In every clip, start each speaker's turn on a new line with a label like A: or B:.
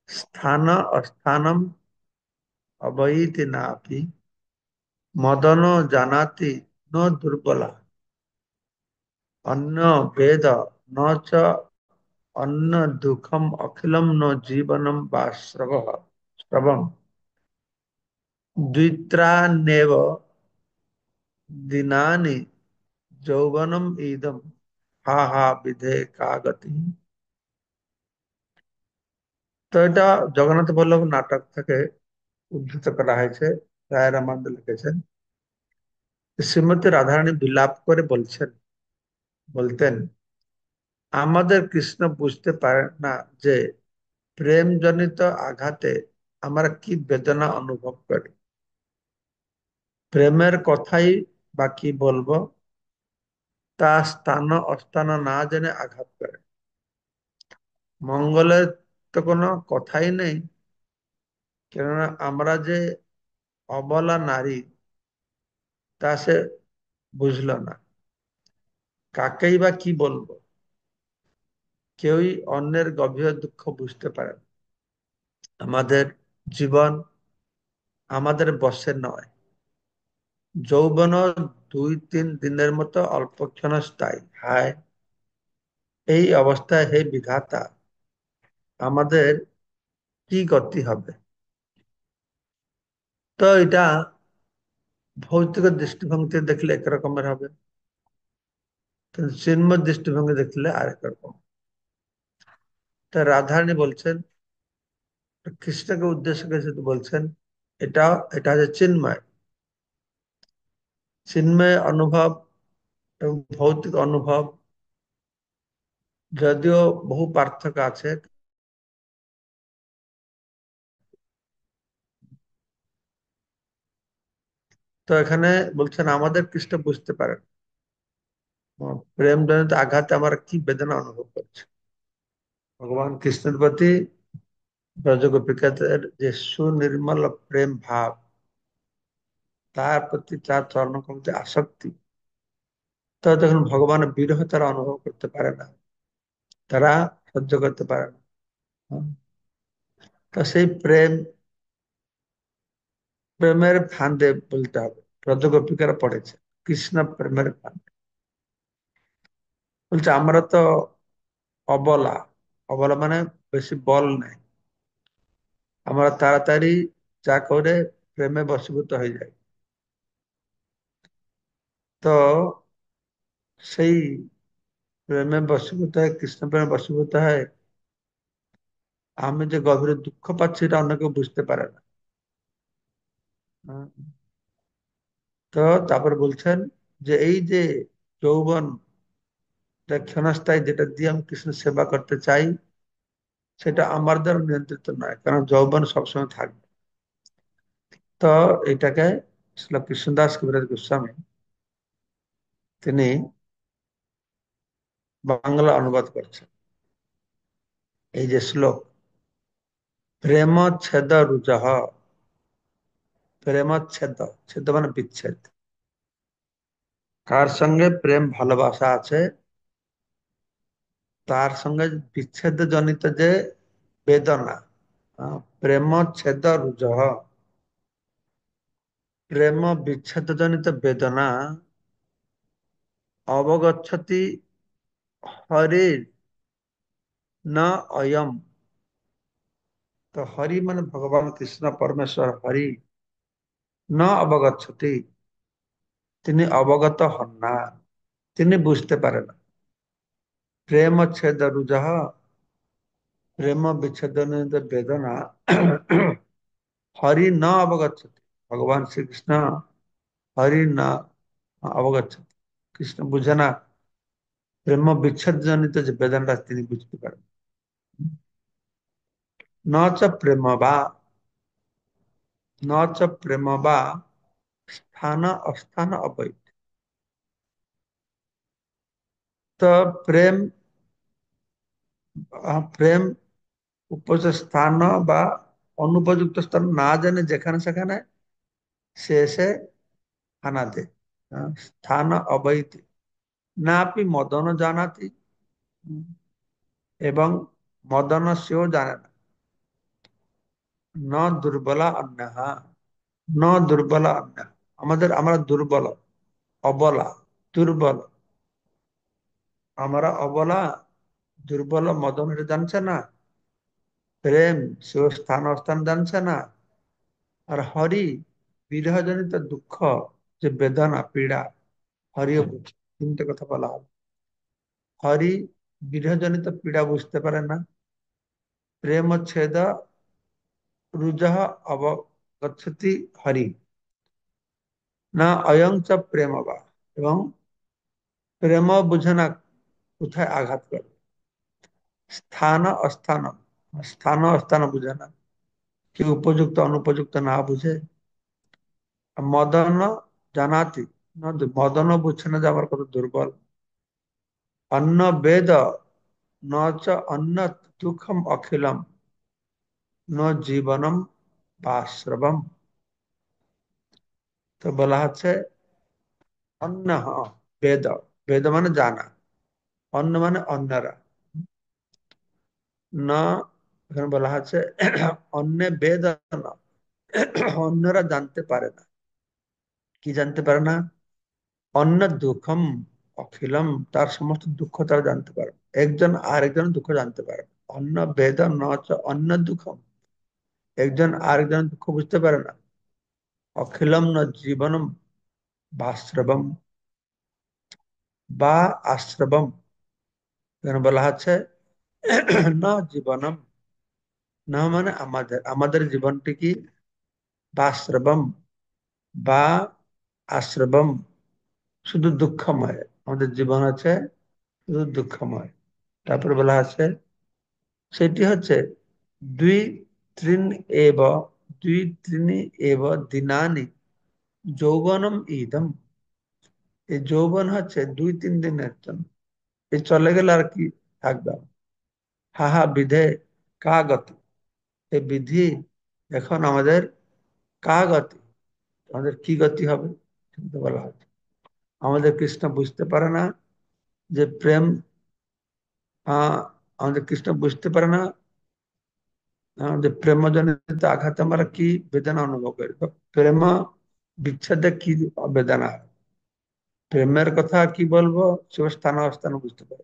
A: স্থান অস্থানম অবৈতি নাপি মদন জানাতি ন দুর্বলা অন্য বেদ ন চ অন্য দুঃখম অখিলম ন জীবনম বা শ্রবম দ্বিত্রান্যেব দিনানি যৌবনম ইদম হা হা বিধে কাগতি। তো এটা জগন্নাথ বল্লভ নাটক থেকে উদ্ধৃত করা হয়েছে। রায় রামানন্দ লিখেছেন। শ্রীমতী রাধারানী বিলাপ করে বলতেন, আমাদের কৃষ্ণ বুঝতে পারে না যে প্রেম জনিত আঘাতে আমরা কি বেদনা অনুভব করি। প্রেমের কথাই বা কি বলবো, তা স্থান অস্থান না জেনে আঘাত করে। মঙ্গলের তো কোনো কথাই নেই, কেননা আমরা যে অবলা নারী তা সে বুঝলো না। কাকেই বা কি বলবো, কেউই অন্যের গভীর দুঃখ বুঝতে পারে না। আমাদের জীবন আমাদের বশে নয়। যৌবন 2-3 দিনের মতো অল্পক্ষণ স্থায়ী। হায়, এই অবস্থায় হে বিধাতা, আমাদের কি গতি হবে। তো এটা ভৌতিক দৃষ্টিভঙ্গিতে দেখলে একরকমের হবে, কিন্তু চিন্ময় দৃষ্টিভঙ্গি দেখলে আরেক রকম। তা রাধারানী বলছেন, কৃষ্ণকে উদ্দেশ্য করে শুধু বলছেন, এটা এটা হচ্ছে চিন্ময়। চিন্ময় অনুভব এবং ভৌতিক অনুভব যদিও বহু পার্থক্য আছে। তো এখানে বলছেন আমাদের কৃষ্ণ বুঝতে পারেন প্রেম জনিত আঘাতে আমরা কি বেদনা অনুভব করছি। ভগবান কৃষ্ণের প্রতি ব্রজগোপিকাদের যে সুনির্মল প্রেম ভাব, তার প্রতি তার চরণকমতে আসক্তি, তো তখন ভগবানের বিরহ তারা অনুভব করতে পারে না, তারা সহ্য করতে পারে না। হুম। তো সেই প্রেমের ফাঁদে বলতে হবে ব্রজগোপিকারা পড়েছে, কৃষ্ণ প্রেমের ফাঁদে। বলছে আমরা তো অবলা। অবলা মানে বেশি বল নেই, আমরা তাড়াতাড়ি যা করে প্রেমে বশীভূত হয়ে যাই। তো সেই প্রেমে বশীভূত হয়, কৃষ্ণ প্রেমে বশীভূত হয়, আমি যে গভীর দুঃখ পাচ্ছি এটা অন্য কেউ বুঝতে পারে না। হুম। তো তারপর বলছেন যে এই যে যৌবন, এটা ক্ষণস্থায়ী, যেটা দিয়ে আমি কৃষ্ণ সেবা করতে চাই, সেটা আমার দ্বারা নিয়ন্ত্রিত নয়, কারণ যৌবন সবসময় থাকবে। তো এটাকে শ্রীল কৃষ্ণদাস কবিরাজ গোস্বামী তিনি বাংলা অনুবাদ করছেন। এই যে শ্লোক, প্রেমচ্ছেদ রুজহ, প্রেমচ্ছেদ, ছেদ মানে বিচ্ছেদ, কার সঙ্গে প্রেম ভালোবাসা আছে তার সঙ্গে বিচ্ছেদ জনিত যে বেদনা, প্রেমচ্ছেদ রুজহ, প্রেম বিচ্ছেদ জনিত বেদনা অবগচ্ছতি হরির न অয়ম। তো হরি মানে ভগবান কৃষ্ণ পরমেশ্বর হরি, ন অবগচ্ছতি, তিনি অবগত হন না, তিনি বুঝতে পারেন না। প্রেম ছেদ রুজহ, প্রেম বিচ্ছেদন বেদনা হরি ন অবগচ্ছতি, ভগবান শ্রীকৃষ্ণ হরি না অবগচ্ছতি, কৃষ্ণ বুঝে না প্রেম বিচ্ছেদ জনিত যে বেদনাটা তিনি বুঝতে পারেন। ন চ প্রেম বা, ন চ প্রেম বা স্থান অস্থান অবৈধ। তো প্রেম প্রেম উপযুক্ত স্থান বা অনুপযুক্ত স্থান না জেনে যেখানে সেখানে সে এসে হানা দেয়। স্থান অবৈধ না আপনি মদন জানাতি, এবং মদন সেও জানে না। ন দুর্বলা অন্যহা, ন দুর্বলা অন্য, আমরা দুর্বল, অবলা, দুর্বল, আমরা অবলা, দুর্বল। মদন এটা জানছে না, প্রেম সে স্থান অস্থান জানছে না। আর হরি, বিরহজনিত দুঃখ, যে বেদনা পীড়া, হরিও বুঝে। তিনটে কথা বলা হবে। হরি বিরহজনিত পীড়া বুঝতে পারে না। প্রেম ছেদ রুজহ অবগচ্ছতি হরি, না অয়ং চ প্রেম বা, এবং প্রেম বুঝে না কোথায় আঘাত করে। স্থান অস্থান, স্থান অস্থান বুঝে না, কি উপযুক্ত অনুপযুক্ত না বুঝে। মদন জানাতি, মদন বুঝছে না যে আমার কত দুর্বল। অন্ন বেদ ন চ অন্ন দুঃখম অখিলম, ন জীবনম বাশ্রবম। তো বলা হচ্ছে অন্ন, বেদ, বেদ মানে জানা, অন্য মানে অন্যরা, না, এখানে বলা হচ্ছে অন্য বেদ না, অন্যরা জানতে পারে না। কি জানতে পারে না? অন্য দুঃখম অখিলম, তার সমস্ত দুঃখ তারা জানতে পারে না। একজন আরেকজনের দুঃখ জানতে পারে না। অন্য বেদ ন চ অন্য দুঃখম, একজন আরেকজনের দুঃখ বুঝতে পারে না। অখিলম ন জীবনম বাশ্রবম, বা আশ্রবম, এখানে বলা হচ্ছে না জীবনম, না মানে আমাদের, আমাদের জীবনটি কি, বাশ্রবম বা আশ্রবম, শুধু দুঃখময়। আমাদের জীবন আছে শুধু দুঃখময়। তারপরে বলা আছে সেটি হচ্ছে দুই ত্রিন এব, দুই ত্রিনি এব দিনানি যৌবনম ইদম। এই যৌবন হচ্ছে 2-3 দিনের জন্য, এই চলে গেলে আর কি থাকবে। হাহা বিধে কা গতি, এই বিধি এখন আমাদের কা গতি, আমাদের কি গতি হবে সেটা বলা হচ্ছে। আমাদের কৃষ্ণ বুঝতে পারে না যে প্রেম, আহ আমাদের কৃষ্ণ বুঝতে পারে না যে প্রেমজনিত আঘাতে আমরা কি বেদনা অনুভব করি, বা প্রেম বিচ্ছেদে কি বেদনা হয়। প্রেমের কথা কি বলবো, সে স্থান অবস্থান বুঝতে পারে।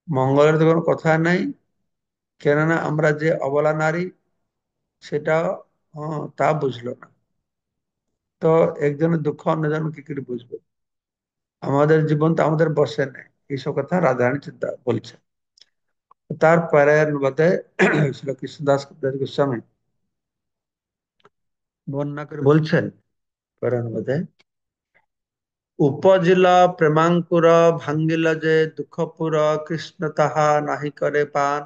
A: মঙ্গলের তো কোনো কথা নাই, কেননা আমরা যে অবলা নারী সেটাও তা বুঝলো না। তো একজনের দুঃখ অন্যজন কি করে বুঝবে? আমাদের জীবন তো আমাদের বসে নেই, এইসব কথা রাধারানী চিন্তা বলছে। তার পরের মধ্যে ছিল কৃষ্ণদাস কবিরাজ গোস্বামী বর্ণনা করে বলছেন পরের মধ্যে, উপজিল প্রেমাঙ্কুর ভাঙ্গিল যে দুঃখপুর, কৃষ্ণ তাহা নাহি করে পান।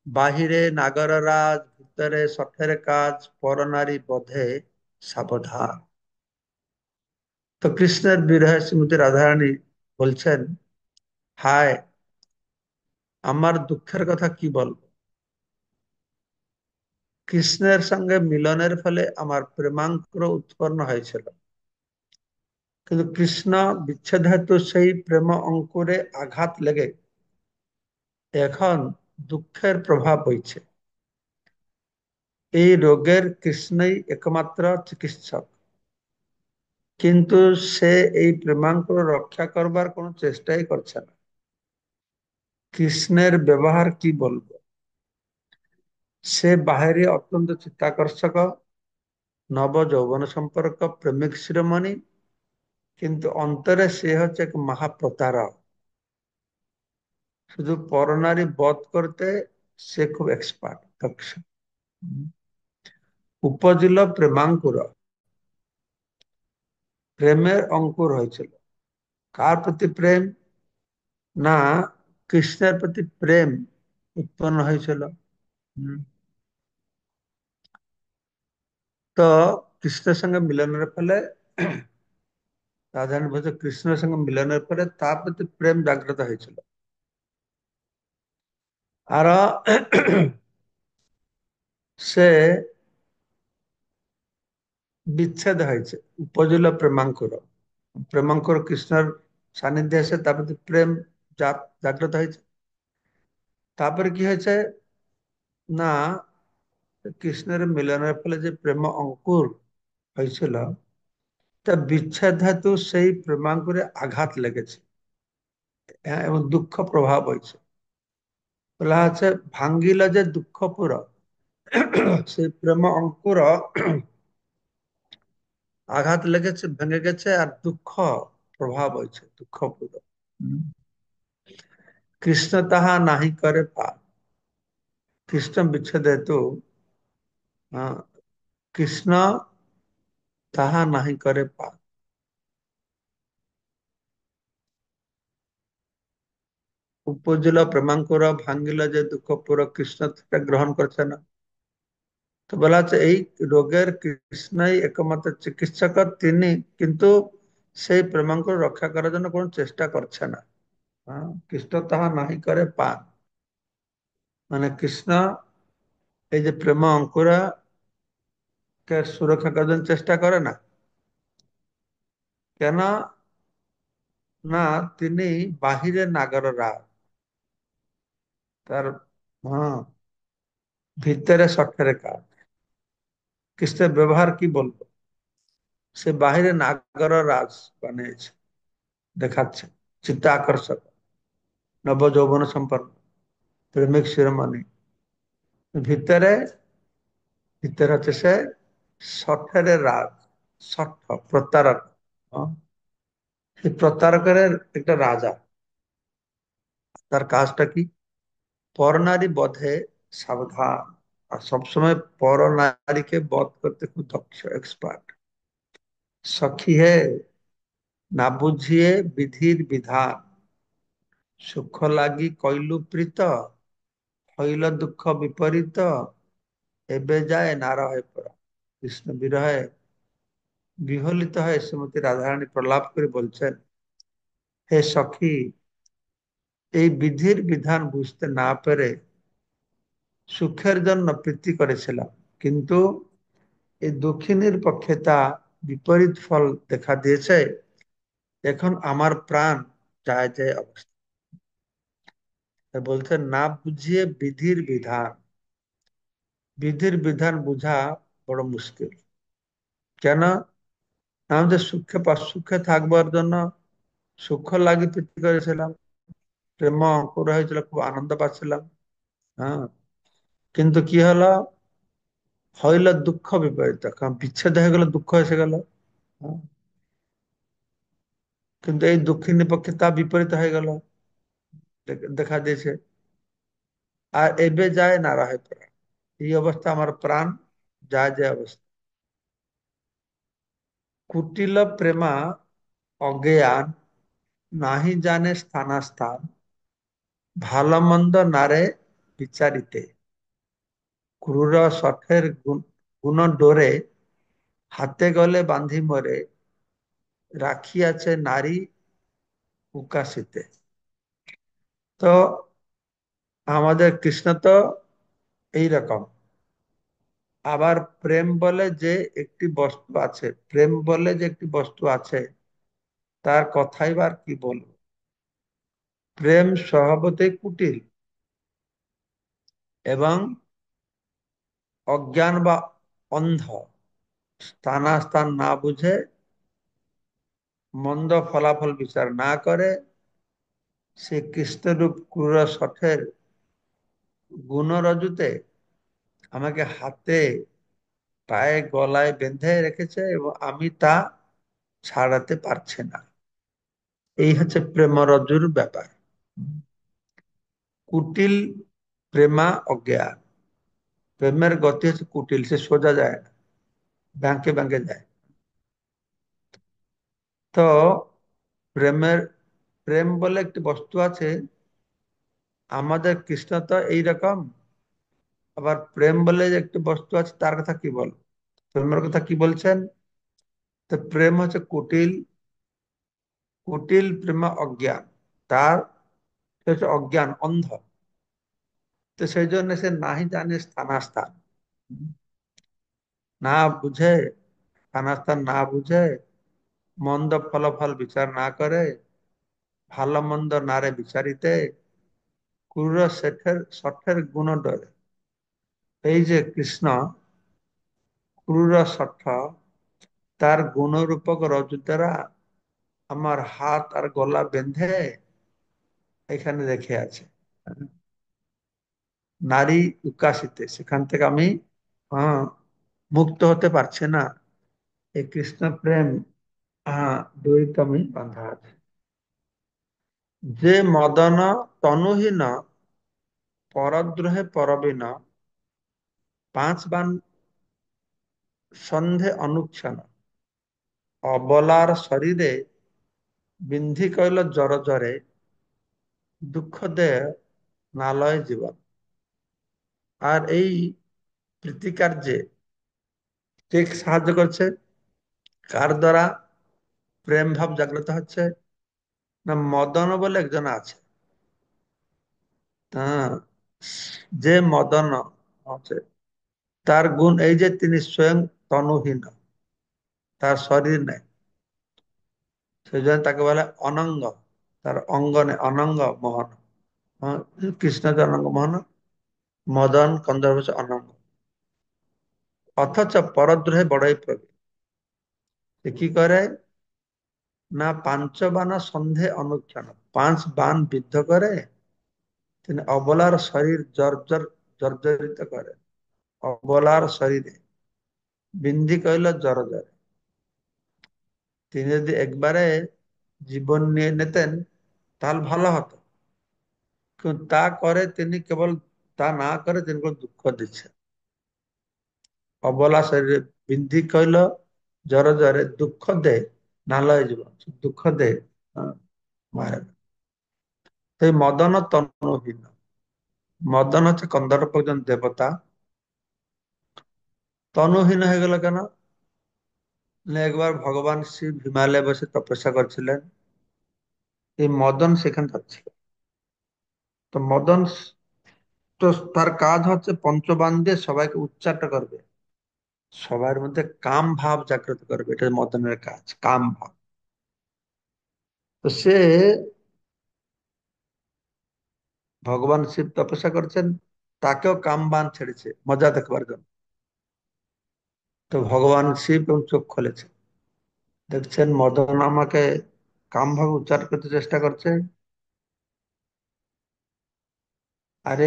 A: বাহিরে নাগর রাজ, ভিতরে সঠের কাজ, পরনারী বধে সাবধান। তো কৃষ্ণের বিরহে শ্রীমতী রাধারানী বলছেন, হায়, আমার দুঃখের কথা কি বলবো। কৃষ্ণের সঙ্গে মিলনের ফলে আমার প্রেমাঙ্কুর উৎপন্ন হয়েছিল, কিন্তু কৃষ্ণ বিচ্ছেদ হেতু সেই প্রেম অঙ্কুরে আঘাত লেগে এখন দুঃখের প্রভাব বইছে। এই রোগের কৃষ্ণই একমাত্র চিকিৎসক, কিন্তু সে এই প্রেমাঙ্কুর রক্ষা করবার কোনো চেষ্টাই করছে না। কৃষ্ণের ব্যবহার কি বলবো, সে বাহিরে অত্যন্ত চিত্তাকর্ষক, নব যৌবন সম্পর্ক, প্রেমিক শিরোমণি, কিন্তু অন্তরে সে হচ্ছে এক মহাপ্রতারক। শুধু পরনারী বধ করতে সে খুব এক্সপার্ট, দক্ষ। উপজিল প্রেমাঙ্কুর, প্রেমের অঙ্কুর হয়েছিল। কার প্রতি প্রেম? না, কৃষ্ণের প্রতি প্রেম উৎপন্ন হয়েছিল। হুম। তো কৃষ্ণের সঙ্গে মিলনের ফলে, রাধারানী বলছে কৃষ্ণের সঙ্গে মিলনের ফলে তার প্রতি প্রেম জাগ্রত হয়েছিল। আর সে বিচ্ছেদ হয়েছে। উপজিল প্রেমাঙ্কুর, প্রেমাঙ্কুর কৃষ্ণের সান্নিধ্যে এসে তার প্রতি প্রেম জাগ্রত হয়েছে। তারপরে কি হয়েছে না, কৃষ্ণের মিলনের ফলে যে প্রেম অঙ্কুর হয়েছিল, তা বিচ্ছেদ হেতু সেই প্রেমাঙ্কুরে আঘাত লেগেছে, হ্যাঁ, এবং দুঃখ প্রভাব হয়েছে। বলা আছে ভাঙ্গিল যে দুঃখ পুর, সেই প্রেম অঙ্কুর আঘাত লেগেছে, ভেঙে গেছে, আর দুঃখ প্রভাব হয়েছে, দুঃখ পুর। কৃষ্ণ তাহা নাহি করে পার। কৃষ্ণ বিচ্ছেদ হেতু কৃষ্ণ তাহা নাহি করে পার। উপজিল প্রেমাঙ্কুর, ভাঙ্গিল যে দুঃখ পুর, কৃষ্ণ সেটা গ্রহণ করছে না। তো বলা হচ্ছে এই রোগের কৃষ্ণই একমাত্র চিকিৎসক, তিনি কিন্তু সেই প্রেমাঙ্কুর রক্ষা করার জন্য কোনো চেষ্টা করছে না। হ্যাঁ, কৃষ্ণ তাহা নাহি করে পান, মানে কৃষ্ণ এই যে প্রেম অঙ্কুরা কে সুরক্ষা করার জন্য চেষ্টা করে না। কেন না, তিনি বাহিরে নাগর রাজ, তার, হ্যাঁ, ভিতরে সঠের কাজ। কৃষ্ণের ব্যবহার কি বলবো, সে বাহিরে নাগর রাজ বানিয়েছে, দেখাচ্ছে চিত্ত আকর্ষক, নব যৌবন সম্পন্ন, প্রেমিক শিরোমণি। ভিতরে, ভিতরে হচ্ছে সে সঠের রাজ, সঠ প্রতারক। হ্যাঁ, সেই প্রতারকের একটা রাজা। তার কাজটা কি, পরনারী বধে সাবধান, আর সবসময় পর নারীকে বধ করতে খুব দক্ষ, এক্সপার্ট। সখী হে না বুঝিয়ে বিধির বিধান, সুখ লাগি কইলু প্রীত, হইল দুঃখ বিপরীত, এবে যায় না রহে পরা। কৃষ্ণ বিরহে বিহলিত হয়ে শ্রীমতী রাধারানী প্রলাপ করে বলছেন, হে সখী, এই বিধির বিধান বুঝতে না পেরে সুখের জন্য প্রীতি করেছিলাম, কিন্তু এই দক্ষিণের পক্ষে তা বিপরীত ফল দেখা দিয়েছে। এখন আমার প্রাণ যায় যায় অবস্থা। বলছেন না বুঝিয়ে বিধির বিধান, বিধির বিধান বুঝা বড় মুশকিল। কেন, আমাদের সুখে সুখে থাকবার জন্য সুখ লাগি প্রীতি করেছিলাম, প্রেম অঙ্কুর হয়েছিল, খুব আনন্দ পাচ্ছিলাম। হ্যাঁ, কিন্তু কি হলো, হইল দুঃখ বিপরীত, কারণ বিচ্ছেদ হয়ে গেল, দুঃখ এসে গেল। হ্যাঁ, কিন্তু এই দক্ষিণী পক্ষে তা বিপরীত হয়ে গেল, দেখা দিয়েছে। আর এবে যায় না রহে প্রাণ, এই অবস্থা আমার প্রাণ যায় যায় অবস্থা। কুটিল প্রেমা অজ্ঞান, নাহি জানে স্থানাস্থান, ভালো মন্দ নারে বিচারিতে, ক্রূর শঠের গুণ ডোরে, হাতে গলে বাঁধি মরে, রাখিয়াছে নারী উকাশিতে। তো আমাদের কৃষ্ণ তো এইরকম। আবার প্রেম বলে যে একটি বস্তু আছে, প্রেম বলে যে একটি বস্তু আছে, তার কথাই বার কি বলবো। প্রেম স্বভাবতই কুটিল এবং অজ্ঞান বা অন্ধ, স্থানাস্থান না বুঝে, মন্দ ফলাফল বিচার না করে, সে কৃষ্ণরূপ ক্রূর শঠের গুণরজুতে আমাকে হাতে পায়ে গলায় বেঁধে রেখেছে, এবং আমি তা ছাড়াতে পারছি না। এই হচ্ছে প্রেমরজুর ব্যাপার। কুটিল প্রেমা অজ্ঞা, প্রেমের গতি হচ্ছে কুটিল, সে সোজা যায় না, ব্যাংকে ব্যাংকে যায়। তো প্রেমের, প্রেম বলে একটি বস্তু আছে, আমাদের কৃষ্ণ তো এইরকম। আবার প্রেম বলে যে একটি বস্তু আছে, তার কথা কি বল, প্রেমের কথা কি বলছেন। তো প্রেম হচ্ছে কুটিল, কুটিল প্রেমা অজ্ঞান, তার সে হচ্ছে অজ্ঞান, অন্ধ। তো সেই জন্য সে নাহি জানে স্থানাস্থান, না বুঝে, স্থানাস্থান না বুঝে, মন্দ ফলাফল বিচার না করে, ভালো মন্দ নারে বিচারিতে, ক্রূর শেঠের শঠের গুণ ডরে। এই যে কৃষ্ণ ক্রূর শঠ, তার গুণরূপক রজ্জু দ্বারা আমার হাত আর গলা বেঁধে এখানে রেখে আছে। নারী উকাশিতে, সেখান থেকে আমি মুক্ত হতে পারছি না। এই কৃষ্ণ প্রেম দড়িতে আমি বাঁধা আছে। যে মদন তনুহীন, পরদ্রোহে পরবিন, পাঁচ বান সন্ধে অনুক্ষণ, অবলার শরীরে বিন্ধি কইল জর জরে, দুঃখ দে নালয় জীবন। আর এই প্রীতিকার্যে কে সাহায্য করছে? কার দ্বারা প্রেম ভাব জাগ্রত হচ্ছে? না, মদন বলে একজন আছে। হ্যাঁ, যে মদন আছে, তার গুণ এই যে তিনি স্বয়ং তনুহীন, তার শরীর নেই। সেই জন্য তাকে বলে অনঙ্গ। তার অঙ্গ নেই, অনঙ্গ মোহন। কৃষ্ণ যে অনঙ্গ মোহন, মদন কন্দর্প হচ্ছে অনঙ্গ। অথচ পরদ্রোহে বড়ই প্রবীণ। সে কি করে? না, পাঞ্চবান সন্ধে অনুক্ষণ, পাঁচ বান বিদ্ধ করে তিনি অবলার শরীর জর্জরিত করে। অবলার শরীরে বিন্ধি কইল জর জরে। তিনি যদি একবারে জীবন নিয়ে নিতেন তাহলে ভালো হতো, কিন্তু তা করে তিনি কেবল, তা না করে তিনি কেবল দুঃখ দিচ্ছে। অবলা শরীরে বিন্ধি কইল জর জরে, দুঃখ দে নালয় জীবন, দুঃখ দে মারে। সেই মদন তনুহীন। মদন হচ্ছে কন্দর্প একজন দেবতা। তনুহীন হয়ে গেল কেন? না, একবার ভগবান শিব হিমালয়ে বসে তপস্যা করছিলেন, এই মদন সেখানে যাচ্ছিল। তো মদন তো তার কাজ হচ্ছে পঞ্চবান দিয়ে সবাইকে উচ্চাট করবে, সবার মধ্যে কাম ভাব জাগ্রত করবে, এটা মদনের কাজ, কাম ভাব। তো সে, ভগবান শিব তপস্যা করছেন, তাকেও কাম বান ছেড়েছে মজা দেখবার জন্য। তো ভগবান শিব এবং চোখ খুলেছে, দেখছেন মদন আমাকে কাম ভাব উচ্চার করতে চেষ্টা করছে। আরে,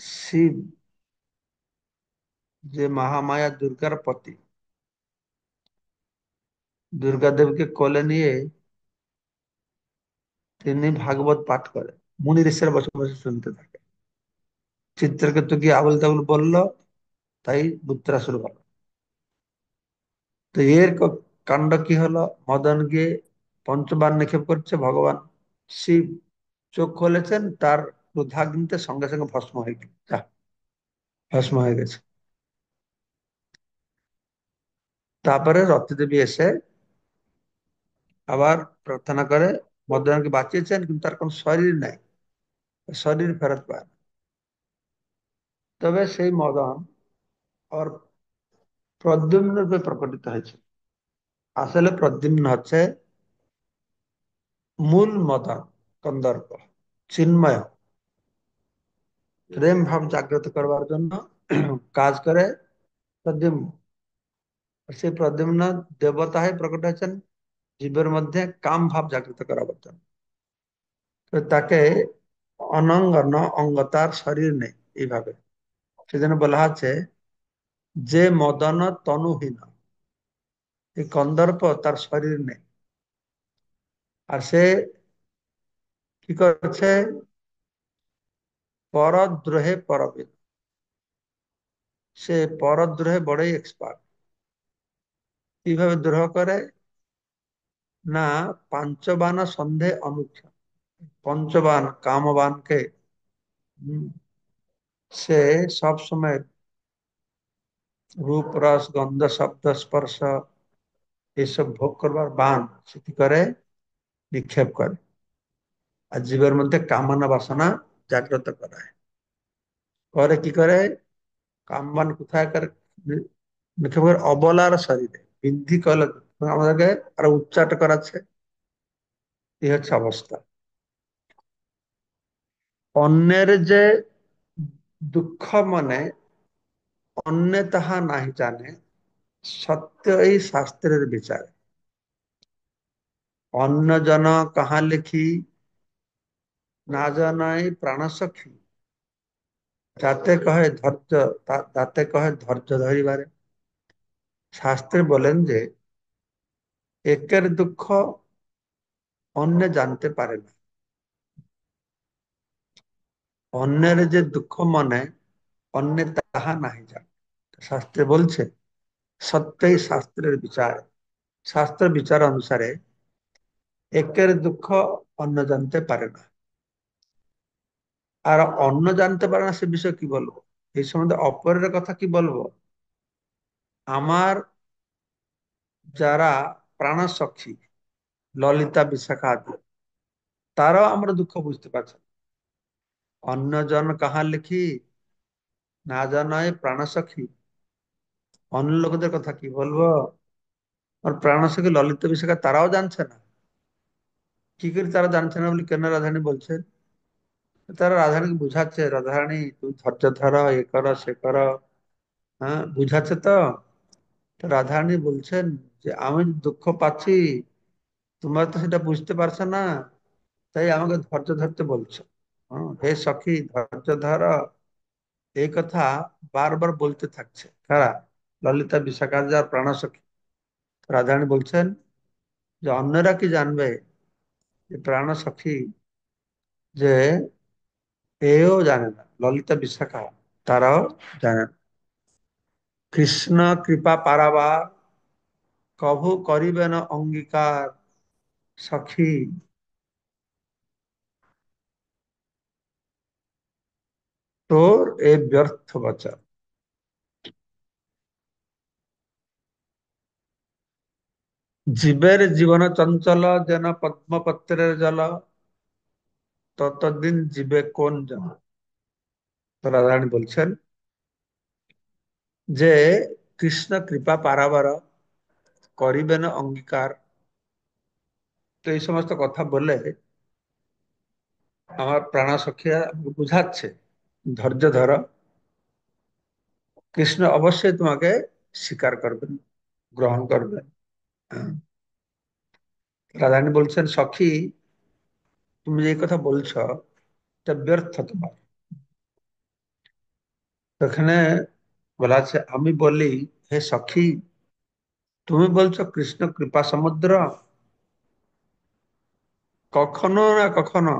A: শিব যে মহামায়া দুর্গার পতি, দুর্গা দেবীকে কোলে নিয়ে তিনি ভাগবত পাঠ করে, মুনি ঋষিরা বসে বসে শুনতে থাকে। চিত্রকেতু কি আবল তাবল বললো, তাই বৃত্রাসুর বলল। তো এর কাণ্ড কি হলো? মদন গিয়ে পঞ্চবাণ নিক্ষেপ করছে, ভগবান শিব চোখ খুলেছেন, তার ক্রোধাগ্নিতে সঙ্গে সঙ্গে ভস্ম হয়ে গেল, ভস্ম হয়ে গেছে। তারপরে রতি দেবী এসে আবার প্রার্থনা করে, মদনকে বাঁচিয়েছেন, কিন্তু তার কোনো শরীর নাই, শরীর ফেরত পায় না। তবে সেই মদন আর প্রদ্যুম্ন রূপে প্রকটিত হয়েছে। আসলে প্রদ্যুম্ন হচ্ছে মূল মদন, কন্দর্প, চিন্ময়, প্রেম ভাব জাগ্রত করবার জন্য কাজ করে প্রদ্যুম্ন। সেই প্রদ্যুম্ন দেবতা হয়ে প্রকট হয়েছেন জীবের মধ্যে কাম ভাব জাগ্রত করাবার জন্য। তো তাকে অনঙ্গ ন অঙ্গ, তার শরীর নেই এইভাবে। সেজন্য বলা আছে যে মদন তনুহীন, এই কন্দর্প তার শরীর নেই। আর সে কি করছে? পরদ্রোহে পরবিদ, সে পরদ্রোহে বড়ই এক্সপার্ট। কিভাবে দ্রোহ করে? না, পাঞ্চবান সন্ধে অনুচ্ছেদ, পঞ্চবান কামবানকে উম, সে সব সময় রূপ রস গন্ধ শব্দ স্পর্শ এসব ভোগ করবার বান সে কি করে? নিক্ষেপ করে, আর জীবের মধ্যে কামনা বাসনা জাগ্রত করায়। করে কি করে? কামবান কোথায় করে নিক্ষেপ করে? অবলার শরীরে বৃদ্ধি করলে আমাদেরকে আরো উচ্চাট করাচ্ছে। এই হচ্ছে অবস্থা। অন্যের যে ଦୁଃଖ ମନେ ଅନ୍ୟ ତାହା ନାହିଁ ଜାନେ, ସତ୍ୟ ଏଇ ଶାସ୍ତ୍ରରେ ବିଚାରେ। অন্য জন কাহা লেখি, না জানাই প্রাণ সখী, যাতে কহে ধৈর্য, তাতে কহে ধৈর্য ধরিবারে। শাস্ত্রে বলেন যে একের দুঃখ অন্য জানতে পারে না, অন্যের যে দুঃখ মনে অন্য তাহা নাহি জানে। শাস্ত্রে বলছে সত্যই শাস্ত্রের বিচার, শাস্ত্র বিচার অনুসারে একের দুঃখ অন্য জানতে পারে না। আর অন্য জানতে পারে না সে বিষয়ে কি বলবো, এই সম্বন্ধে অপরের কথা কি বলবো। আমার যারা প্রাণসখী ললিতা বিশাখা আদি, তারাও আমরা দুঃখ বুঝতে পারছে না। অন্যজন কাহা লিখি, না জানায় প্রাণসখী, অন্য লোকদের কথা কি বলবো। আর প্রাণসখী ললিতা বিশাখা তারাও জানছে না। কি করে তারা জানছে না বলে কেন রাধারানী বলছে, তারা রাধারানীকে বুঝাচ্ছে, রাধারানী তুমি ধৈর্য ধরো, এ করো সে করো, হ্যাঁ বুঝাচ্ছে তো। তো রাধারানী বলছেন যে আমি দুঃখ পাচ্ছি, তোমরা তো সেটা বুঝতে পারছো না, তাই আমাকে ধৈর্য ধরতে বলছো। হে সখী ধৈর্য ধর, এই কথা বারবার বলতে থাকছে কারা, ললিতা বিশাখা যার প্রাণ সখী। রাধারানী বলছেন যে অন্যরা কি জানবে, যে প্রাণ সখী যে এও জানে না, ললিতা বিশাখা তারাও জানে না। কৃষ্ণ কৃপা পারাবার, কভু করিবে না অঙ্গীকার, সখী তোর এ ব্যর্থ বচন। জীবের জীবন চঞ্চল, যেন পদ্মপত্রের জল, ততদিন জীবে কোন জন। তো রাধারানী বলছেন যে কৃষ্ণ কৃপা পারাবার, করিবেন অঙ্গীকার। তো এই সমস্ত কথা বলে আমার প্রাণসখিয়া বুঝাচ্ছে ধৈর্য ধরো, কৃষ্ণ অবশ্যই তোমাকে স্বীকার করবেন, গ্রহণ করবেন। হ্যাঁ। রাধারানী বলছেন সখী তুমি যে কথা বলছো এটা ব্যর্থ তোমার। তো এখানে বলা আছে আমি বলি হে সখী, তুমি বলছো কৃষ্ণ কৃপা সমুদ্র, কখনো না কখনো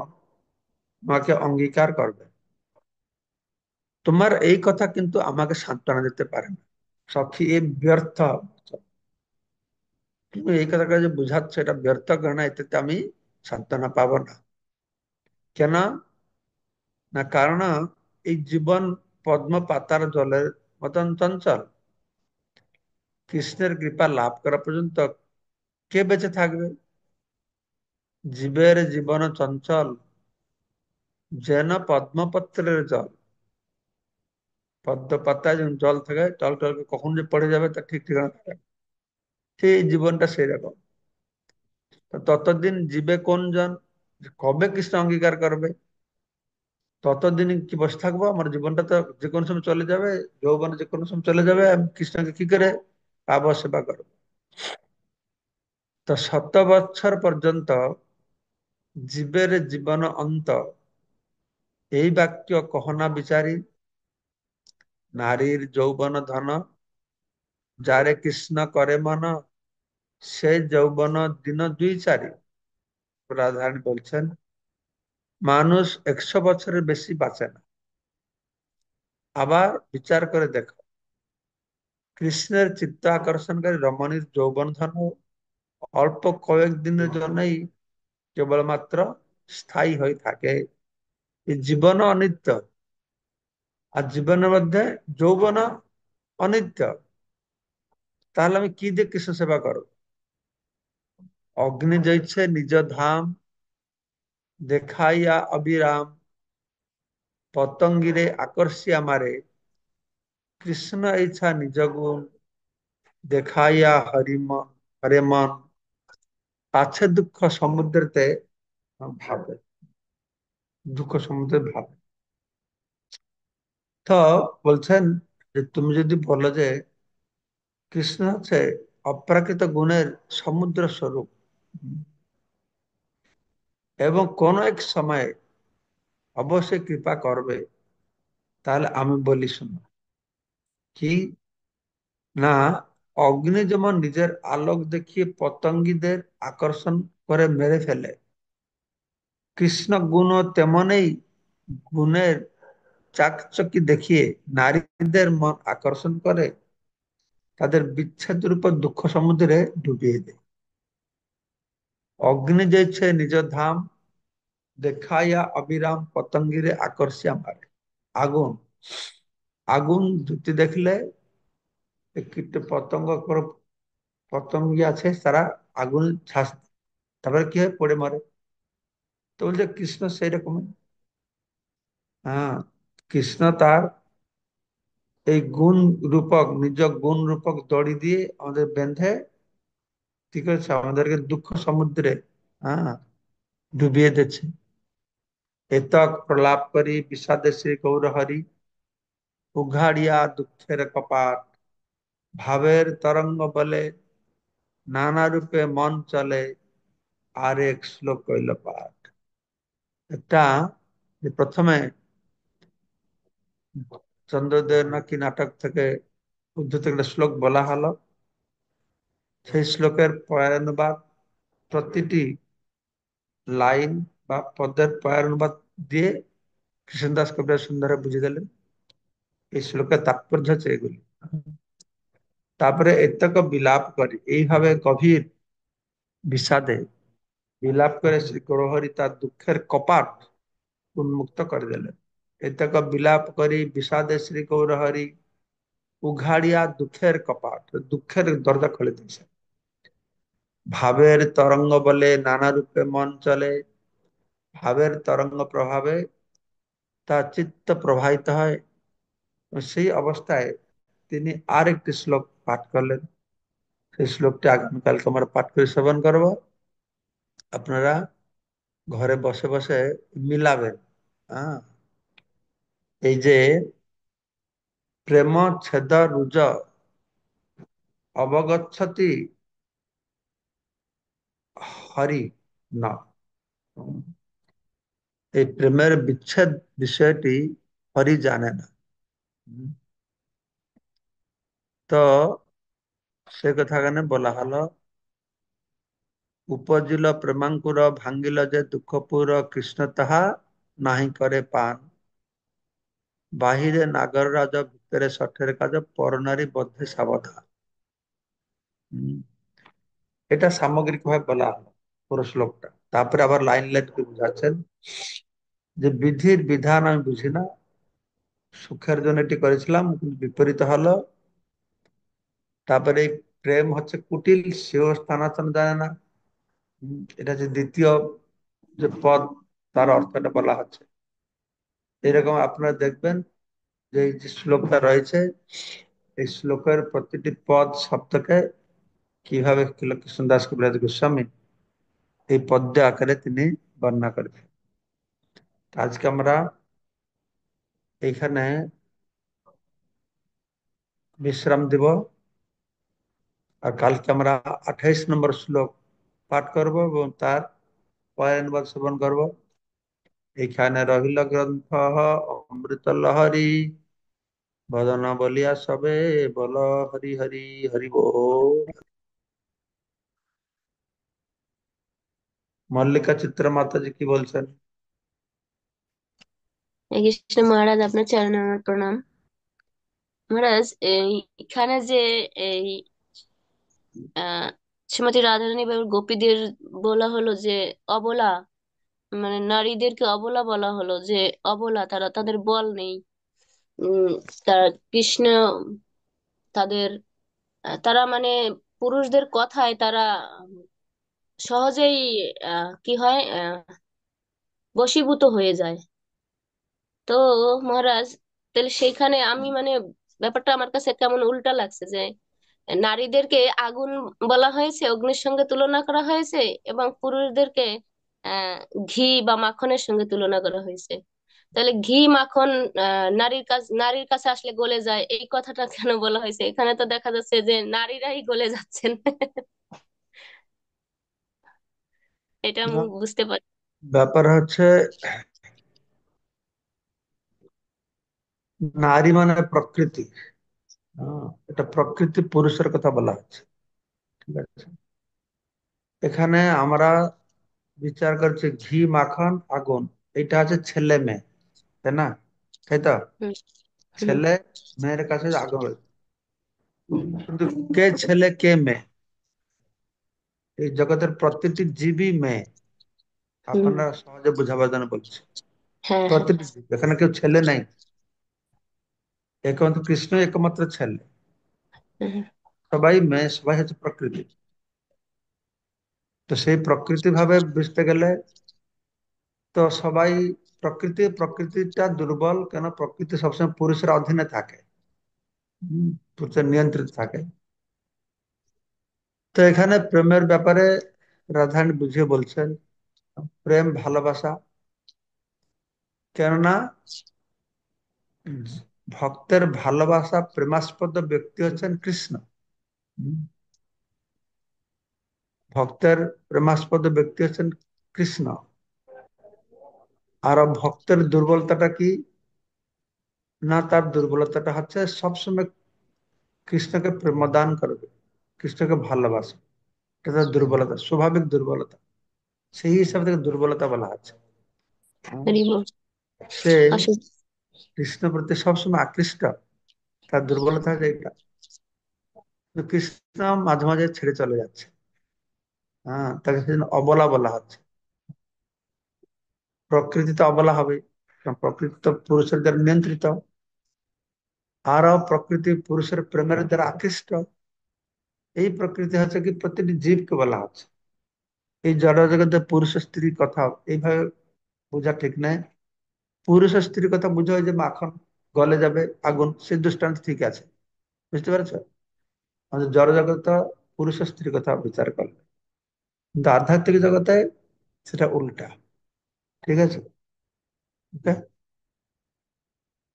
A: তোমাকে অঙ্গীকার করবে। তোমার এই কথা কিন্তু আমাকে সান্ত্বনা দিতে পারে না, সখী এ ব্যর্থ। তুমি এই কথাটা যে বুঝাচ্ছ এটা ব্যর্থ কারণে এতে আমি সান্ত্বনা পাবো না। কেন না, কারণ এই জীবন পদ্ম পাতার জলের মতন চঞ্চল। কৃষ্ণের কৃপা লাভ করা পর্যন্ত কে বেঁচে থাকবে। জীবের জীবন চঞ্চল, যেন পদ্মপত্রের জল। পদ্ম পাতায় যখন জল থাকে টল টল করে কখন যে পড়ে যাবে তার ঠিক ঠিকানা থাকে না। সেই জীবনটা সেই রকম। তো ততদিন জীবে কোন জন, কবে কৃষ্ণ অঙ্গীকার করবে, ততদিন কি বসে থাকবো। আমার জীবনটা তো যে কোনো সময় চলে যাবে, যৌবন যে কোনো সময় চলে যাবে, আমি কৃষ্ণকে কি করে পাবো, সেবা করবো। তো 7 বৎসর পর্যন্ত জীবের জীবন অন্ত, এই বাক্য কহনা বিচারি, নারীর যৌবন ধন, যারে কৃষ্ণ করে মন, সে যৌবন দিন 2 4। রাধারানী বলছেন মানুষ 100 বছরের বেশি বাঁচে না। আবার বিচার করে দেখো, কৃষ্ণের চিত্ত আকর্ষণকারী রমণীর যৌবন ধন অল্প কয়েক দিনের জন্যই কেবলমাত্র স্থায়ী হয়ে থাকে। এই জীবন অনিত্য, আর জীবনের মধ্যে যৌবন অনিত্য। তাহলে আমি কি দিয়ে কৃষ্ণ সেবা করব। অগ্নি জ্বলছে নিজ ধাম, দেখাইয়া অবিরাম, পতঙ্গিরে আকর্ষি আমারে, কৃষ্ণ ইচ্ছা নিজ গুণ, দেখাইয়া হরে মন, আছে দুঃখ সমুদ্রেতে ভাবে, দুঃখ সমুদ্রে ভাবে। তো বলছেন যে তুমি যদি বলো যে কৃষ্ণ হচ্ছে অপ্রাকৃত গুণের সমুদ্র স্বরূপ, এবং কোন এক সময় অবশ্যই কৃপা করবে, তাহলে আমি বলি শোনো। কি না, অগ্নি যেমন নিজের আলোক দেখিয়ে পতঙ্গীদের আকর্ষণ করে মেরে ফেলে, কৃষ্ণ গুণও তেমনই গুণের চাকচকি দেখিয়ে নারীদের মন আকর্ষণ করে তাদের বিচ্ছেদের উপর দুঃখ সমুদ্রে ডুবিয়ে দেয়। অগ্নি যেছে নিজ ধাম দেখাইয়া অবিরাম পতঙ্গিরে আকর্ষিয়া মারে। আগুন, আগুন জ্যোতি দেখলে কীট পতঙ্গ, পতঙ্গি আছে তারা আগুন ঝাঁস দেয়। তারপরে কি হয়, পড়ে মরে। তো বলছে কৃষ্ণ সেই রকমই। হ্যাঁ, কৃষ্ণ তার এই গুণ রূপক, নিজ গুণ রূপক দড়ি দিয়ে আমাদের বেঁধে ঠিক আছে আমাদেরকে দুঃখ সমুদ্রে, হ্যাঁ, ডুবিয়ে দিচ্ছে। এতক প্রলাপ করি বিষাদে শ্রী গৌরহরি, উঘাড়িয়া দুঃখের কপাট, ভাবের তরঙ্গ বলে নানা রূপে মন চলে, আর এক শ্লোক কইল পাঠ। একটা, যে প্রথমে চন্দ্রদেব নাকি নাটক থেকে উদ্ধৃত একটা শ্লোক বলা হলো, সেই শ্লোকের পয়ানুবাদ, প্রতিটি লাইন বা পদের পয়ানুবাদ দিয়ে কৃষ্ণদাস কবিরাজ সুন্দরে বুঝে গেলেন এই শ্লোকের তাৎপর্য হচ্ছে এগুলি। তারপরে এতক বিলাপ করে, এইভাবে গভীর বিষাদে বিলাপ করে শ্রী গৌরহরি তার দুঃখের কপাট উন্মুক্ত করে দিলেন। এতক বিলাপ করি বিষাদে শ্রী গৌরহরি, উঘাড়িয়া দুঃখের কপাট, দুঃখের দরজা খুলে দিয়েছে। ভাবের তরঙ্গ বলে নানা রূপে মন চলে, ভাবের তরঙ্গ প্রভাবে তার চিত্ত প্রবাহিত হয়। সেই অবস্থায় তিনি আরেকটি শ্লোক পাঠ করলেন। সেই শ্লোকটি আগামীকালকে আমরা পাঠ করে শ্রবণ করব। আপনারা ঘরে বসে বসে মিলাবেন। হ্যাঁ, এই যে প্রেম ছেদ রুজ অবগচ্ছতি হরি না, এই প্রেমের বিচ্ছেদ বিষয়টি হরি জানে না। তো সে কথা এখানে বলা হলো, উপজিল প্রেমাঙ্কুর ভাঙ্গিল যে দুঃখপুর, কৃষ্ণ তাহা নাহি করে পান, বাহিরে নাগর রাজ ভিতরে ষঠের কাজ, পরনারী বদ্ধে সাবধান। হম, এটা সামগ্রিক ভাবে বলা হলো পুরো শ্লোকটা। তারপরে আবার লাইন লাইন করে বুঝাচ্ছেন যে বিধির বিধান আমি বুঝি না, সুখের জন্য এটি করেছিলাম কিন্তু বিপরীত হলো। তারপরে এই প্রেম হচ্ছে কুটিল, সেও স্থানান্তর জানে না। এটা যে দ্বিতীয় যে পদ, তার অর্থটা বলা হচ্ছে। এরকম আপনারা দেখবেন যে এই যে শ্লোকটা রয়েছে, এই শ্লোকের প্রতিটি পদ শব্দকে কিভাবে কৃষ্ণদাস কবিরাজ গোস্বামী এই পদ্য আকারে তিনি বর্ণনা করেছেন। আজকে আমরা এইখানে বিশ্রাম দিব, আর কালকে আমরা 28 নম্বর শ্লোক পাঠ করব এবং তার পয়ানুবাদ শ্রবণ করব। এইখানে রহিল গ্রন্থ অমৃত লহরী, বদন বলিয়া সবে বল হরি হরি হরি বল। মল্লিকা চিত্র মাতাজি কি বলছেন?
B: হরে কৃষ্ণ মহারাজ, আপনার চরণে আমার প্রণাম। মহারাজ, এখানে যে এই আহ শ্রীমতী রাধারানী বাবুর গোপীদের বলা হলো যে অবলা, মানে নারীদেরকে অবলা বলা হলো, যে অবলা, তারা, তাদের বল নেই। উম তারা কৃষ্ণ তাদের, তারা মানে পুরুষদের কথায় তারা সহজেই কি হয়, বশীভূত হয়ে যায়। তো মহারাজ, তাহলে সেইখানে আমি মানে ব্যাপারটা আমার কাছে কেমন উল্টা লাগছে যে নারীদেরকে আগুন বলা হয়েছে, অগ্নির সঙ্গে তুলনা করা হয়েছে, এবং পুরুষদেরকে আহ ঘি বা মাখনের সঙ্গে তুলনা করা হয়েছে। তাহলে ঘি মাখন নারীর কাছে আসলে গলে যায়, এই কথাটা কেন বলা হয়েছে? এখানে তো দেখা যাচ্ছে যে নারীরাই গলে যাচ্ছেন। এটা আমি
A: না,
B: বুঝতে পারি।
A: ব্যাপার হচ্ছে নারী মানে প্রকৃতি। এটা প্রকৃতি পুরুষের কথা বলা হচ্ছে, ঠিক আছে? এখানে আমরা বিচার করছি ঘি মাখন আগুন, এটা আছে ছেলে মেয়ে, তাই না? তাই তো?
B: হুম। হুম।
A: ছেলে মেয়ের কাছে আগ্রহ, কিন্তু কে ছেলে কে মেয়ে? এই জগতের প্রতিটি জীবই মেয়ে।
B: হুম।
A: আপনারা সহজে বোঝাবার জন্য বলছি,
B: হ্যাঁ, হ্যাঁ।
A: প্রতিটি জীব, এখানে কেউ ছেলে নাই। একমাত্র কৃষ্ণ একমাত্র ছেলে,
B: হুম।
A: সবাই মেয়ে, সবাই হচ্ছে প্রকৃতি। তো সেই প্রকৃতি ভাবে বুঝতে গেলে তো সবাই প্রকৃতি, প্রকৃতিটা দুর্বল কেন? প্রকৃতি সবসময় পুরুষের অধীনে থাকে, পুরুষের নিয়ন্ত্রিত থাকে। তো এখানে প্রেমের ব্যাপারে রাধারানী বুঝিয়ে বলছেন, প্রেম ভালোবাসা, কেননা ভক্তের ভালোবাসা প্রেমাস্পদ ব্যক্তি হচ্ছেন কৃষ্ণ। হুম, ভক্তের প্রেমাস্পদ ব্যক্তি হচ্ছেন কৃষ্ণ। আর ভক্তের দুর্বলতাটা কি? না, তার দুর্বলতাটা হচ্ছে সবসময় কৃষ্ণকে প্রেমদান করবে, কৃষ্ণকে ভালোবাসে। এটা তার দুর্বলতা, স্বাভাবিক দুর্বলতা। সেই হিসাবে থেকে দুর্বলতা বলা হচ্ছে। হুম,
B: হরি বল।
A: সে
B: আসলে
A: কৃষ্ণ প্রতি সবসময় আকৃষ্ট, তার দুর্বলতা হচ্ছে এটা। কিন্তু কৃষ্ণ মাঝে মাঝে ছেড়ে চলে যাচ্ছে। তাকে সেজন্য অবলা বলা হচ্ছে। প্রকৃতি তো অবলা হবে, কারণ প্রকৃতি তো পুরুষের দ্বারা নিয়ন্ত্রিত। আরও প্রকৃতি পুরুষের প্রেমের দ্বারা আকৃষ্ট। এই প্রকৃতি হচ্ছে কি প্রতিটি জীবকে বলা হচ্ছে। এই জড় জগতে পুরুষ স্ত্রীর কথা এইভাবে বোঝা ঠিক নয়। পুরুষ স্ত্রীর কথা বুঝা হয় যে মাখন গলে যাবে আগুন, সে দৃষ্টান্ত ঠিক আছে, বুঝতে পেরেছো? আমাদের জড় জগৎ পুরুষ স্ত্রীর কথা বিচার করবে, কিন্তু আধ্যাত্মিক জগতে সেটা উল্টা, ঠিক আছে? ওকে,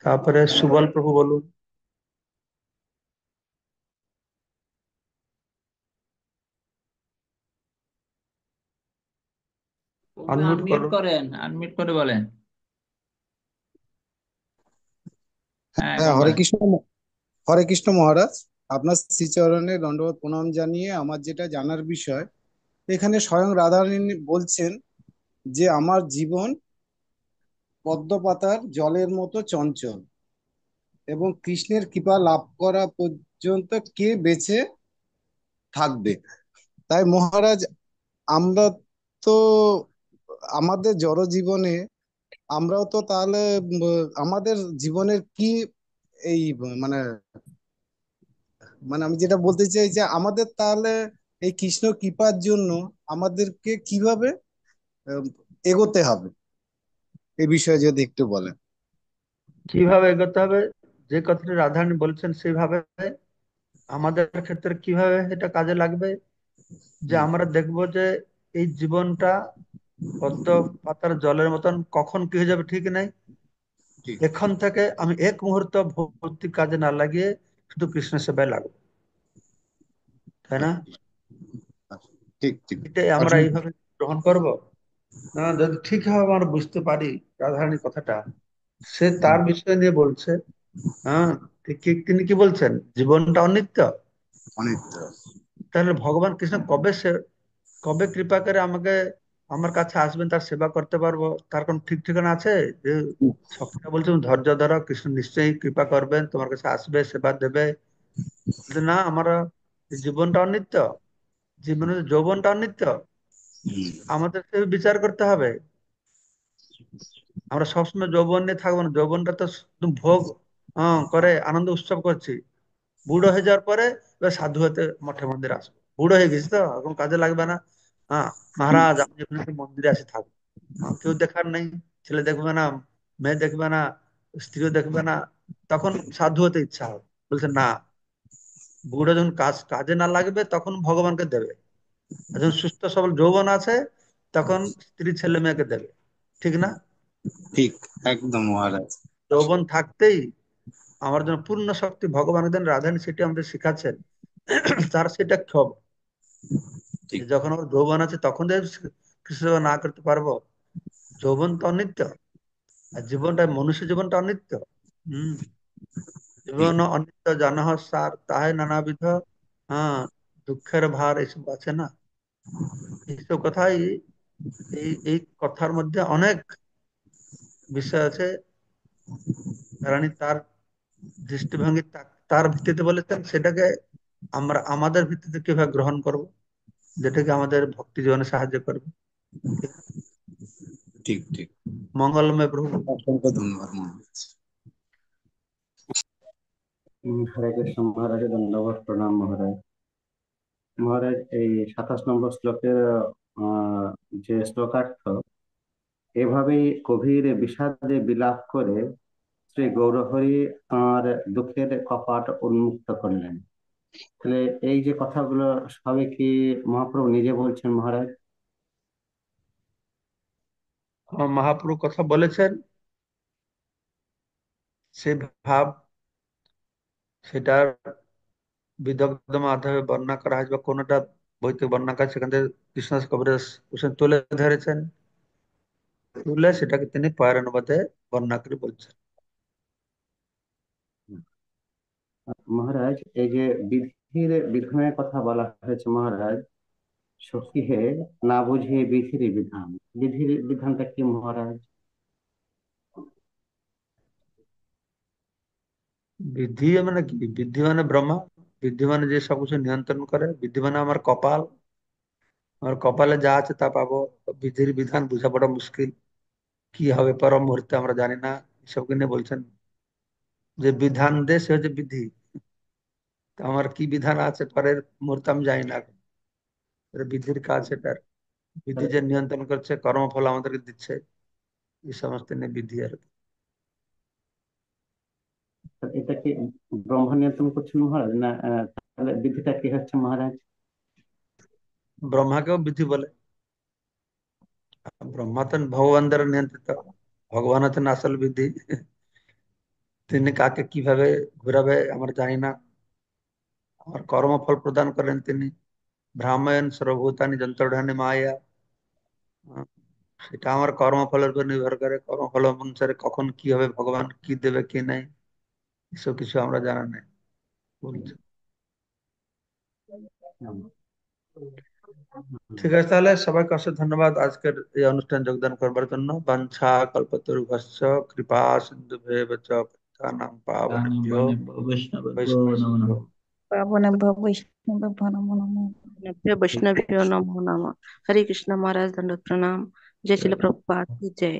A: তারপরে সুবল প্রভু বলুন।
C: ওকে
A: আনমিউট
C: আনমিউট
A: করুন।
C: করেন, আনমিউট করে বলেন। হ্যাঁ,
D: হ্যাঁ,
C: এখন
D: হরে
C: বলেন।
D: কৃষ্ণ। হরে কৃষ্ণ মহারাজ। আপনার শ্রীচরণে দণ্ডবত প্রণাম জানিয়ে আমার যেটা জানার বিষয়, এখানে স্বয়ং রাধারানী বলছেন যে আমার জীবন পদ্মপাতার জলের মতো চঞ্চল, এবং কৃষ্ণের কৃপা লাভ করা পর্যন্ত কে বেঁচে থাকবে। তাই মহারাজ, আমরা তো আমাদের জড় জীবনে আমরাও তো তাহলে আমাদের জীবনের কি এই মানে মানে আমি যেটা বলতে চাই যে আমাদের তাহলে এই কৃষ্ণ কৃপার জন্য আমাদেরকে কিভাবে আহ, এগোতে হবে, এই বিষয়ে যদি একটু বলেন।
A: কিভাবে এগোতে হবে? যে কথাটি রাধারানী বলছেন সেইভাবে। আমাদের ক্ষেত্রে কিভাবে এটা কাজে লাগবে? যে
D: হুম।
A: আমরা দেখবো যে এই জীবনটা পদ্ম পাতার জলের মতন, কখন কি হয়ে যাবে ঠিক নাই।
D: ঠিক।
A: এখন থেকে আমি এক মুহূর্ত ভৌতিক কাজে না লাগিয়ে শুধু কৃষ্ণ সেবায় লাগবো, তাই না?
D: আচ্ছা, ঠিক ঠিক।
A: এটাই আমরা
D: অসংখ্য।
A: এইভাবে গ্রহণ করব। না, যদি ঠিকভাবে আমরা বুঝতে পারি রাধারানীর কথাটা, সে
D: হুম।
A: তার বিষয় নিয়ে বলছে। হ্যাঁ, তিনি কি বলছেন? জীবনটা অনিত্য।
D: অনেক।
A: তাহলে ভগবান কৃষ্ণ কবে সে, কবে কৃপা করে আমাকে, আমার কাছে আসবেন, তার সেবা করতে পারবো, তার কোন ঠিক ঠিকানা আছে? যে সবটা বলছে ধৈর্য ধরো, কৃষ্ণ নিশ্চয়ই কৃপা করবেন, তোমার কাছে আসবে, সেবা দেবে। কিন্তু না, আমার জীবনটা অনিত্য, জীবনের যৌবনটা অনিত্য। আমাদের সে বিচার করতে হবে। আমরা সবসময় যৌবন নিয়ে থাকবো না। যৌবনটা তো শুধু ভোগ করে আনন্দ উৎসব করছি। বুড়ো হয়ে যাওয়ার পরে এবার সাধু হতে মঠে মন্দিরে আসবো। বুড়ো হয়ে গেছি তো, এখন কাজে লাগবে না। হ্যাঁ, মহারাজ আমি এখানে একটু মন্দিরে আসি থাকবো। কেউ দেখার নেই, ছেলে দেখবে না, মেয়ে দেখবে না, স্ত্রীও দেখবে না, তখন সাধু হতে ইচ্ছা হবে। বলছে না, বুড়ো যখন কাজে না লাগবে তখন ভগবানকে দেবে। আর যখন সুস্থ সবল যৌবন আছে তখন স্ত্রী ছেলে মেয়েকে দেবে, ঠিক না?
D: ঠিক, একদম মহারাজ।
A: যৌবন থাকতেই আমার জন্য পূর্ণ শক্তি ভগবানের দেন রাধারানী, সেটি আমাদের শিখাচ্ছেন। তার সেটা ক্ষোভ
D: ঠিক।
A: যে যখন আমার যৌবন আছে তখন যে কৃষ্ণ সেবা না করতে পারবো। যৌবন তো অনিত্য, আর জীবনটা, মনুষ্য জীবনটা অনিত্য। হম।
D: ঠিক।
A: জীবন অনিত্য জানহ সার তাহে নানাবিধ, হ্যাঁ, দুঃখের ভার এসব আছে না। এইসব কথাই, এই এই কথার মধ্যে অনেক বিষয় আছে। রানী তার দৃষ্টিভঙ্গি তার ভিত্তিতে বলেছেন, সেটাকে আমরা আমাদের ভিত্তিতে কিভাবে গ্রহণ করব, যেটাকে আমাদের ভক্তি জীবনে সাহায্য করবে। ঠিক না?
D: ঠিক। ঠিক।
A: মঙ্গলময় প্রভু।
D: অসংখ্য ধন্যবাদ মহারাজ।
E: হরে কৃষ্ণ মহারাজ, দণ্ডবত প্রণাম মহারাজ। মহারাজ, এই 27 নম্বর শ্লোকের আহ, যে শ্লোকার্থ, এভাবেই গভীর বিষাদে বিলাপ করে শ্রী গৌরহরি তাঁর দুঃখের কপাট উন্মুক্ত করলেন। তাহলে এই যে কথাগুলো সবই কি মহাপ্রভু নিজে বলছেন মহারাজ?
A: মহাপ্রভু কথা বলেছেন, সেই ভাব, সেটার বিদগ্ধ মাধ্যমে বর্ণনা করা হয়েছে, বা কোনটা বইতে বর্ণনা করা, সেখান থেকে কৃষ্ণদাস কবিরাজ হোসেন তুলে ধরেছেন। তুলে সেটাকে তিনি পয়ের অনুবাদে বর্ণনা করে বলছেন।
E: মহারাজ, এই যে বিধির বিধানের কথা বলা হয়েছে মহারাজ, সখী হে না বুঝে বিধির বিধান, বিধির বিধানটা কি মহারাজ?
A: বিধি মানে কি? বিধি মানে ব্রহ্মা। বিধি মানে যে সবকিছু নিয়ন্ত্রণ করে। বিধি মানে আমার কপাল, আমার কপালে যা আছে তা পাবো। বিধির বিধান বোঝা বড় মুশকিল, কি হবে পর মুহূর্তে আমরা জানি না। এসবকে নিয়ে বলছেন যে বিধান দে, সে হচ্ছে বিধি। তো আমার কি বিধান আছে পরের মুহূর্তে আমি জানি না এখন। এটা বিধির কাজ সেটার। বিধি যে নিয়ন্ত্রণ করছে, কর্মফল আমাদেরকে দিচ্ছে, এই সমস্ত নিয়ে বিধি আর কি।
E: এটা কি ব্রহ্মা নিয়ন্ত্রণ করছেন মহারাজ, না তাহলে বিধিটা কি হচ্ছে মহারাজ?
A: ব্রহ্মাকেও বিধি বলে। ব্রহ্মা তো ভগবান দ্বারা নিয়ন্ত্রিত, ভগবান হচ্ছেন আসল বিধি। তিনি কাকে কিভাবে ঘুরাবে আমরা জানি না। আমার কর্মফল প্রদান করেন তিনি। ভ্রামায়ণ সর্বভূতানি যন্ত্রণানি মায়া। সেটা আমার কর্মফলের উপর নির্ভর করে। কর্মফল অনুসারে কখন কি হবে, ভগবান কি দেবে কি নাই, এসব কিছু আমরা জানা নেই বলছে। ঠিক আছে, তাহলে সবাইকে অশেষ ধন্যবাদ আজকের এই অনুষ্ঠান যোগদান করবার জন্য। বাঞ্ছা কল্পতরুভ্যশ্চ কৃপা সিন্ধুভ্যেব চ পতিতানাং পাবনেভ্যো
C: বৈষ্ণবেভ্যো নমো
A: বৈষ্ণবেভ্যো।
C: নমঃ।
F: पावनेभ्यो वैष्णवेभ्यो नमो नमः।
B: प्रिय वैष्णव नमो नमः। हरे कृष्ण महाराज, दंडवत प्रणाम। जय श्रील प्रभुपाद की जय।